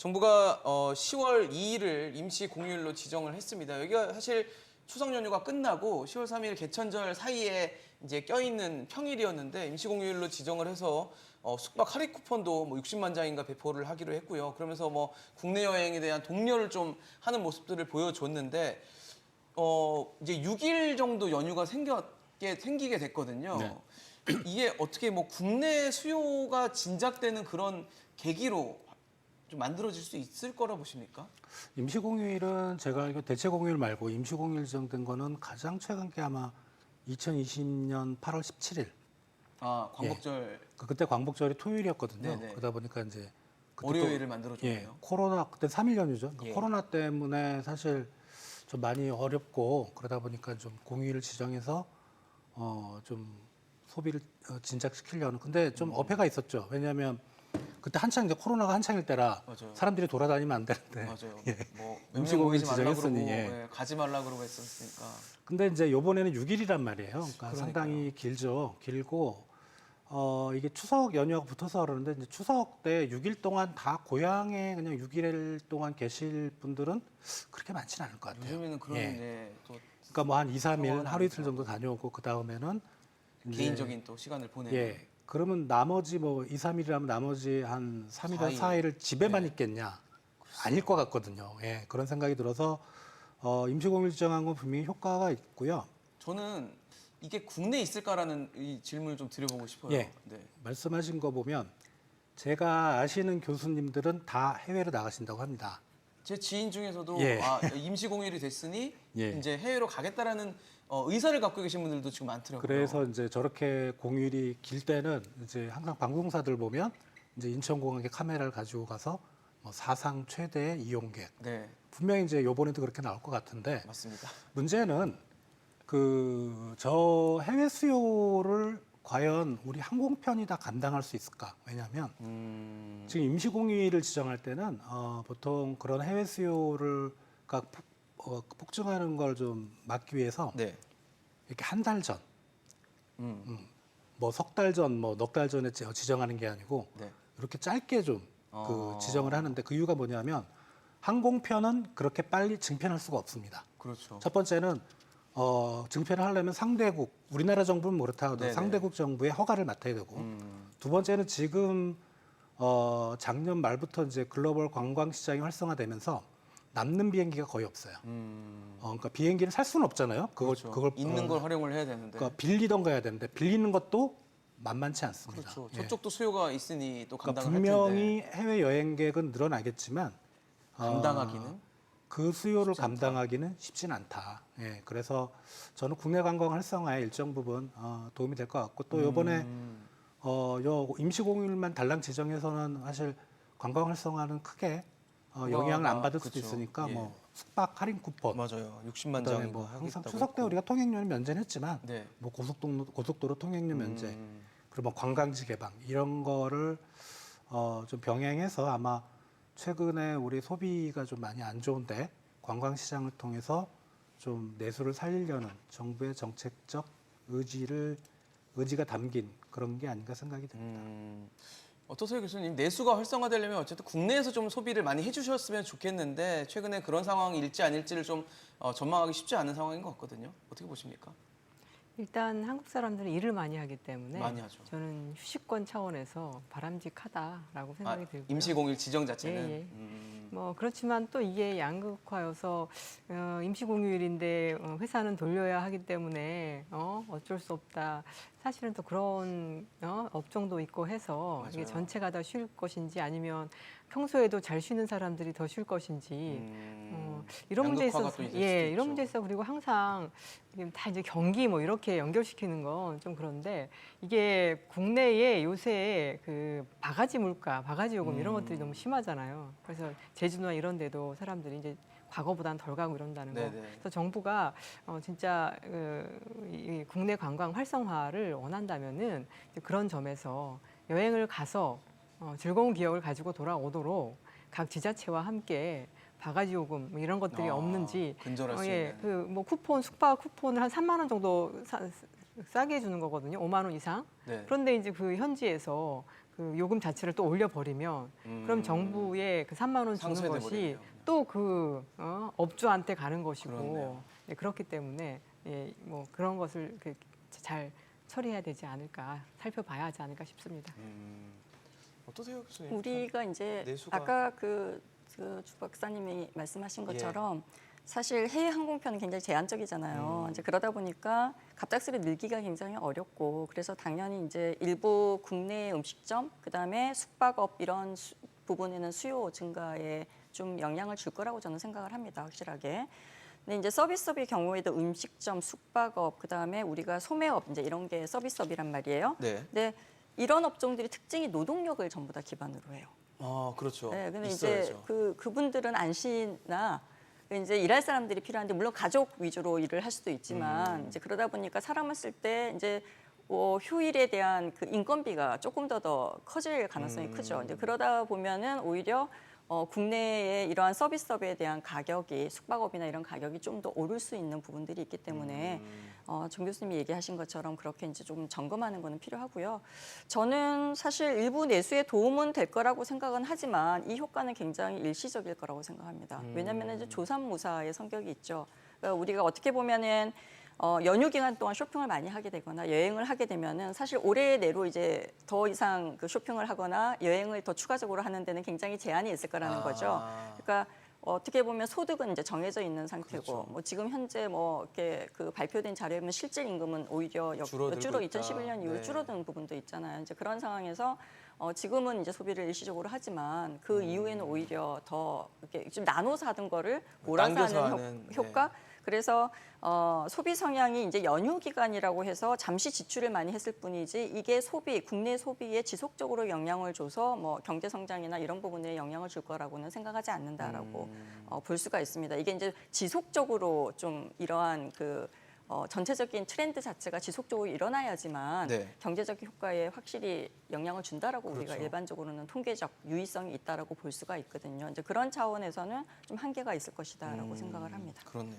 정부가 10월 2일을 임시 공휴일로 지정을 했습니다. 여기가 사실 추석 연휴가 끝나고 10월 3일 개천절 사이에 이제 껴있는 평일이었는데 임시 공휴일로 지정을 해서 숙박 할인 쿠폰도 뭐 60만 장인가 배포를 하기로 했고요. 그러면서 뭐 국내 여행에 대한 독려를 좀 하는 모습들을 보여줬는데 이제 6일 정도 연휴가 생기게 됐거든요. 네. 이게 어떻게 뭐 국내 수요가 진작되는 그런 계기로 좀 만들어질 수 있을 거라 보십니까? 임시공휴일은 제가 알기로 대체공휴일 말고 임시공휴일 지정된 거는 가장 최근 게 아마 2020년 8월 17일. 아, 광복절 그때 광복절이 토요일이었거든요. 네네. 그러다 보니까 이제 그때 월요일을 만들어줬네요. 코로나 그때 3일 연휴죠. 그러니까 예. 코로나 때문에 사실 좀 많이 어렵고 그러다 보니까 좀 공휴일을 지정해서 좀 소비를 진작시키려는. 근데 좀 어폐가 있었죠. 왜냐하면 그때 한창 이제 코로나가 한창일 때라 맞아요. 사람들이 돌아다니면 안 되는데. 맞아요. 예. 뭐 임시공휴일 모이지 말라 지정했으니, 그러고 예. 가지 말라 그러고 했었으니까. 근데 이제 요번에는 6일이란 말이에요. 그러니까 그러니까요. 상당히 길죠. 길고 이게 추석 연휴가 붙어서 그러는데 이제 추석 때 6일 동안 다 고향에 그냥 6일 동안 계실 분들은 그렇게 많지는 않을 것 같아요. 요즘에는 그런 또 그러니까 뭐 한 2, 3일 상황은 하루 이틀 아니죠. 정도 다녀오고 그다음에는 이제 개인적인 또 시간을 보내는. 예. 그러면 나머지 뭐 2, 3일이라면 나머지 한 3일이나 4일. 4일을 집에만 네. 있겠냐? 아닐 것 같거든요. 예. 그런 생각이 들어서 임시공휴일 지정한 건 분명히 효과가 있고요. 저는 이게 국내에 있을까라는 이 질문을 좀 드려보고 싶어요. 예. 네. 말씀하신 거 보면 제가 아시는 교수님들은 다 해외로 나가신다고 합니다. 제 지인 중에서도 예. 임시 공휴일이 됐으니 예. 이제 해외로 가겠다라는 의사를 갖고 계신 분들도 지금 많더라고요. 그래서 이제 저렇게 공휴일이 길 때는 이제 항상 방송사들 보면 이제 인천공항에 카메라를 가지고 가서 뭐 사상 최대의 이용객. 네, 분명히 이제 요번에도 그렇게 나올 것 같은데 맞습니다. 문제는 저 해외 수요를 과연 우리 항공편이 다 감당할 수 있을까? 왜냐하면 지금 임시공휴일을 지정할 때는 보통 그런 해외 수요를 폭증하는 걸 좀 막기 위해서 네. 이렇게 한 달 전, 뭐 석 달 전, 뭐 넉 달 전에 지정하는 게 아니고 네. 이렇게 짧게 좀 지정을 하는데 그 이유가 뭐냐면 항공편은 그렇게 빨리 증편할 수가 없습니다. 그렇죠. 첫 번째는 증편을 하려면 상대국, 우리나라 정부는 그렇다 하더라도 네네. 상대국 정부의 허가를 맡아야 되고 두 번째는 지금 작년 말부터 이제 글로벌 관광 시장이 활성화되면서 남는 비행기가 거의 없어요. 그러니까 비행기를 살 수는 없잖아요. 그렇죠. 그걸 있는 걸 활용을 해야 되는데. 그러니까 빌리던가 해야 되는데 빌리는 것도 만만치 않습니다. 그렇죠. 예. 저쪽도 수요가 있으니 또 그러니까 감당을 할 분명히 텐데. 해외 여행객은 늘어나겠지만 감당하기는 그 수요를 쉽지 않다. 감당하기는 쉽지는 않다. 예, 그래서 저는 국내 관광 활성화에 일정 부분 도움이 될 것 같고 또 이번에 요 임시공휴일만 달랑 지정해서는 사실 관광 활성화는 크게 영향을 안 받을 수도 그쵸. 있으니까 예. 뭐 숙박 할인 쿠폰, 맞아요. 60만 그다음에 장이 뭐 항상 하겠다고 추석 때 했고. 우리가 통행료는 면제는 했지만 네. 뭐 고속도로 통행료 면제 그리고 뭐 관광지 개방 이런 거를 좀 병행해서 아마 최근에 우리 소비가 좀 많이 안 좋은데 관광 시장을 통해서 좀 내수를 살리려는 정부의 정책적 의지가 담긴 그런 게 아닌가 생각이 듭니다. 어떠세요, 교수님? 내수가 활성화되려면 어쨌든 국내에서 좀 소비를 많이 해주셨으면 좋겠는데 최근에 그런 상황일지 아닐지를 좀 전망하기 쉽지 않은 상황인 것 같거든요. 어떻게 보십니까? 일단 한국 사람들은 일을 많이 하기 때문에 많이 하죠. 저는 휴식권 차원에서 바람직하다라고 생각이 들고요. 임시공휴일 지정 자체는. 예, 예. 뭐 그렇지만 또 이게 양극화여서 임시공휴일인데 회사는 돌려야 하기 때문에 어쩔 수 없다. 사실은 또 그런 업종도 있고 해서 이게 맞아요. 전체가 다 쉴 것인지 아니면 평소에도 잘 쉬는 사람들이 더 쉴 것인지 이런 문제에 양극화가 있어서 또 있을 수도 이런 있죠. 문제에 있어 그리고 항상 이게 다 이제 경기 뭐 이렇게 연결시키는 건 좀 그런데 이게 국내에 요새 그 바가지 물가, 바가지 요금 이런 것들이 너무 심하잖아요. 그래서 제주도나 이런 데도 사람들이 이제 과거보다는 덜 가고 이런다는 거. 네네. 그래서 정부가 진짜 이 국내 관광 활성화를 원한다면은 이제 그런 점에서 여행을 가서 즐거운 기억을 가지고 돌아오도록 각 지자체와 함께 바가지 요금 뭐 이런 것들이 없는지 근절할 수 있는. 그뭐 쿠폰 숙박 쿠폰을 한 3만 원 정도 싸게 해주는 거거든요. 5만 원 이상. 네. 그런데 이제 그 현지에서 그 요금 자체를 또 올려버리면 그럼 정부의 그 3만 원 주는 상쇄돼 것이 버리네요. 또 그 업주한테 가는 것이고 그렇네요. 네, 그렇기 때문에 예, 뭐 그런 것을 잘 처리해야 되지 않을까 살펴봐야 하지 않을까 싶습니다. 어떠세요, 교수님? 우리가 이제 내수가- 아까 주 박사님이 말씀하신 예. 것처럼 사실 해외 항공편은 굉장히 제한적이잖아요. 이제 그러다 보니까 갑작스레 늘기가 굉장히 어렵고 그래서 당연히 이제 일부 국내 음식점 그다음에 숙박업 이런 부분에는 수요 증가에 좀 영향을 줄 거라고 저는 생각을 합니다. 확실하게. 근데 이제 서비스업의 경우에도 음식점, 숙박업 그다음에 우리가 소매업 이제 이런 게 서비스업이란 말이에요. 네. 근데 이런 업종들이 특징이 노동력을 전부 다 기반으로 해요. 아, 그렇죠. 네, 근데 있어야죠. 이제 그분들은 안시나 이제 일할 사람들이 필요한데 물론 가족 위주로 일을 할 수도 있지만 이제 그러다 보니까 사람을 쓸 때 이제 휴일에 대한 그 인건비가 조금 더 커질 가능성이 크죠. 이제 그러다 보면은 오히려 국내의 이러한 서비스업에 대한 가격이 숙박업이나 이런 가격이 좀 더 오를 수 있는 부분들이 있기 때문에 정 교수님이 얘기하신 것처럼 그렇게 이제 좀 점검하는 거는 필요하고요. 저는 사실 일부 내수에 도움은 될 거라고 생각은 하지만 이 효과는 굉장히 일시적일 거라고 생각합니다. 왜냐하면 이제 조삼모사의 성격이 있죠. 그러니까 우리가 어떻게 보면은 연휴 기간 동안 쇼핑을 많이 하게 되거나 여행을 하게 되면은 사실 올해 내로 이제 더 이상 그 쇼핑을 하거나 여행을 더 추가적으로 하는 데는 굉장히 제한이 있을 거라는 거죠. 그러니까 어떻게 보면 소득은 이제 정해져 있는 상태고 그렇죠. 뭐 지금 현재 뭐 이렇게 그 발표된 자료에 보면 실질 임금은 오히려 줄어들고 있다. 2011년 이후에 네. 줄어든 부분도 있잖아요. 이제 그런 상황에서 지금은 이제 소비를 일시적으로 하지만 그 이후에는 오히려 더 이렇게 좀 나눠서 하던 거를 몰아서 당겨서 하는 하는, 효과. 그래서 소비 성향이 이제 연휴 기간이라고 해서 잠시 지출을 많이 했을 뿐이지 이게 국내 소비에 지속적으로 영향을 줘서 뭐 경제 성장이나 이런 부분에 영향을 줄 거라고는 생각하지 않는다라고 볼 수가 있습니다. 이게 이제 지속적으로 좀 이러한 전체적인 트렌드 자체가 지속적으로 일어나야지만 네. 경제적 효과에 확실히 영향을 준다라고 우리가 그렇죠. 일반적으로는 통계적 유의성이 있다라고 볼 수가 있거든요. 이제 그런 차원에서는 좀 한계가 있을 것이다라고 생각을 합니다. 그렇네요.